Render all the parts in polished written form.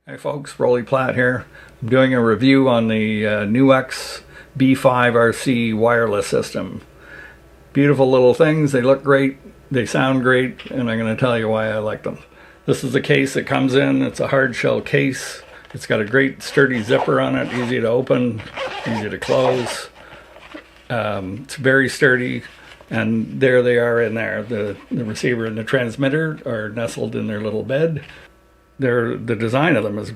Hey folks, Platt here. I'm doing a review on the NuX B-5RC wireless system. Beautiful little things, they look great, they sound great, and I'm going to tell you why I like them. This is the case it comes in. It's a hard shell case. It's got a great sturdy zipper on it, easy to open, easy to close. It's very sturdy, and there they are in there. The receiver and the transmitter are nestled in their little bed. The design of them is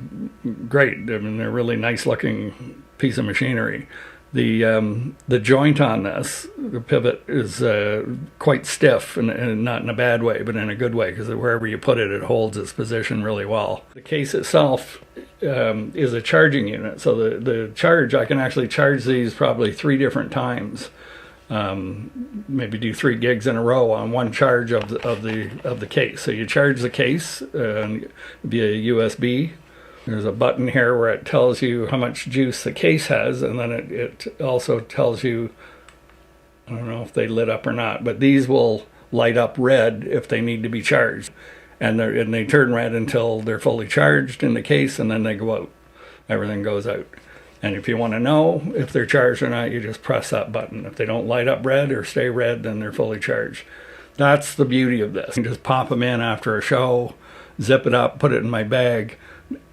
great. I mean, they're a really nice looking piece of machinery. The joint on this, the pivot, is quite stiff, and not in a bad way, but in a good way, because wherever you put it, it holds its position really well. The case itself is a charging unit, so the charge, I can actually charge these probably 3 different times. Maybe do 3 gigs in a row on one charge of the case. So you charge the case via USB. There's a button here where it tells you how much juice the case has, and then it also tells you, I don't know if they lit up or not, but these will light up red if they need to be charged, and they turn red until they're fully charged in the case, and then they go out. Everything goes out. And if you want to know if they're charged or not, you just press that button. If they don't light up red or stay red, then they're fully charged. That's the beauty of this. You just pop them in after a show, zip it up, put it in my bag,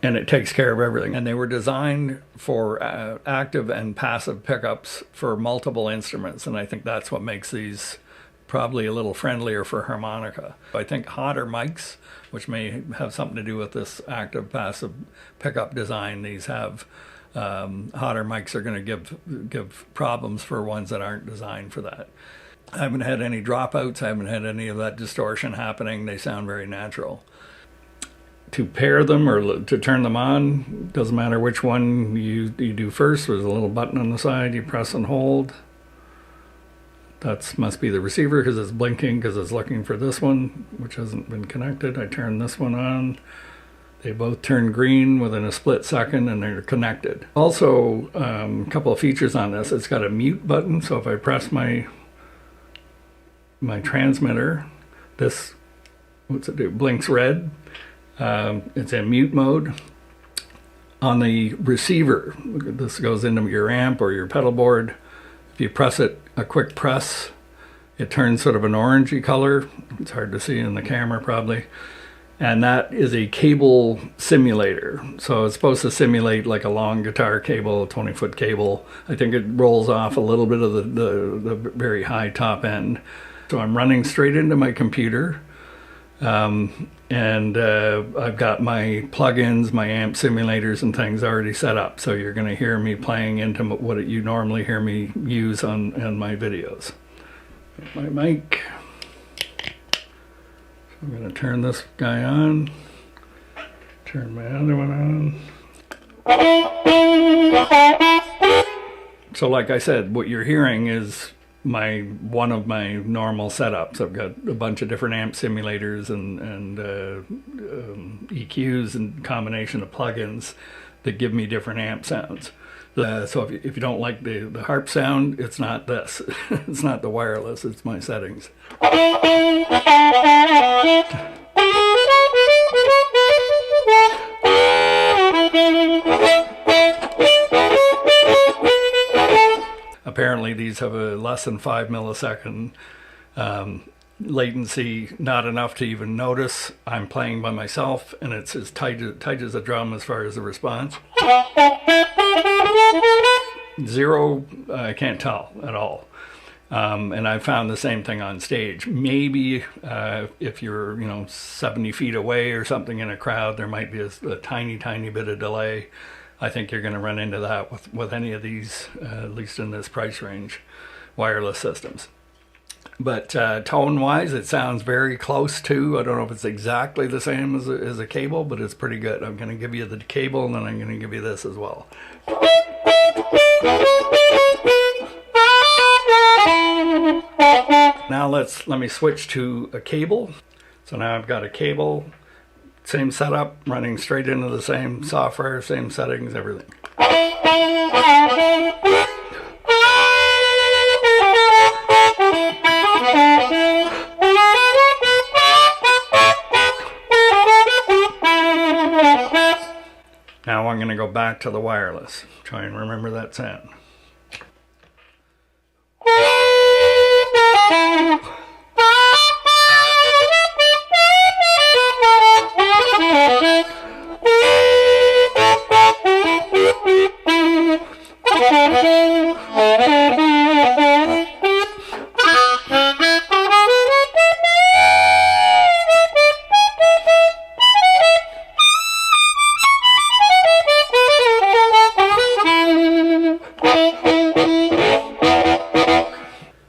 and it takes care of everything. And they were designed for active and passive pickups for multiple instruments, and I think that's what makes these probably a little friendlier for harmonica. I think hotter mics, which may have something to do with this active passive pickup design these have, hotter mics are going to give problems for ones that aren't designed for that. I haven't had any dropouts. I haven't had any of that distortion happening. They sound very natural. To pair them or to turn them on, doesn't matter which one you do first. There's a little button on the side. You press and hold. That must be the receiver because it's blinking because it's looking for this one, which hasn't been connected. I turn this one on. They both turn green within a split second, and they're connected. Also, a couple of features on this. It's got a mute button, so if I press my transmitter, this, what's it do? Blinks red. It's in mute mode. On the receiver, this goes into your amp or your pedal board. If you press it, a quick press, it turns sort of an orangey color. It's hard to see in the camera probably. And that is a cable simulator. So it's supposed to simulate like a long guitar cable, a 20-foot cable. I think it rolls off a little bit of the very high top end. So I'm running straight into my computer. And I've got my plugins, my amp simulators and things already set up. So you're going to hear me playing into what you normally hear me use on my videos. My mic. I'm going to turn this guy on, turn my other one on. So like I said, what you're hearing is one of my normal setups. I've got a bunch of different amp simulators and EQs and combination of plugins that give me different amp sounds. So if you don't like the harp sound, it's not this. It's not the wireless, it's my settings. Apparently these have a less than 5 millisecond latency, not enough to even notice I'm playing by myself, and it's as tight as a drum as far as the response. 0, I can't tell at all. And I found the same thing on stage. Maybe if you're 70 feet away or something in a crowd, there might be a tiny bit of delay. I think you're going to run into that with any of these, at least in this price range, wireless systems. But tone-wise, it sounds very close to, I don't know if it's exactly the same as a cable, but it's pretty good. I'm going to give you the cable, and then I'm going to give you this as well. Now let me switch to a cable. So now I've got a cable, same setup, running straight into the same software, same settings, everything. Now I'm going to go back to the wireless. Try and remember that sound.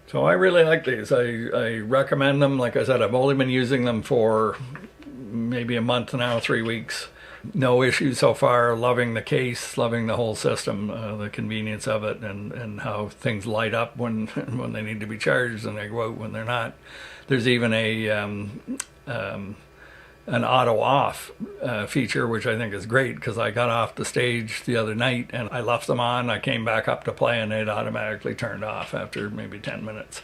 So I really like these. I recommend them. Like I said, I've only been using them for maybe a month now, 3 weeks. No issues so far. Loving the case, loving the whole system, the convenience of it, and how things light up when when they need to be charged and they go out when they're not. There's even an auto off feature, which I think is great, because I got off the stage the other night and I left them on. I came back up to play and it automatically turned off after maybe 10 minutes.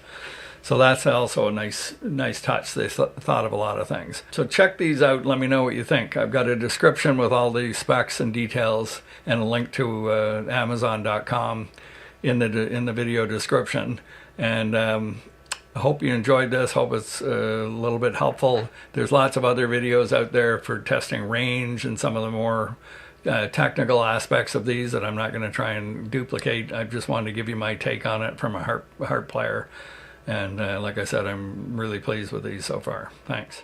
So that's also a nice touch. They thought of a lot of things. So check these out. Let me know what you think. I've got a description with all the specs and details and a link to Amazon.com in the video description. And I hope you enjoyed this. Hope it's a little bit helpful. There's lots of other videos out there for testing range and some of the more technical aspects of these that I'm not going to try and duplicate. I just wanted to give you my take on it from a harp player. And like I said, I'm really pleased with these so far. Thanks.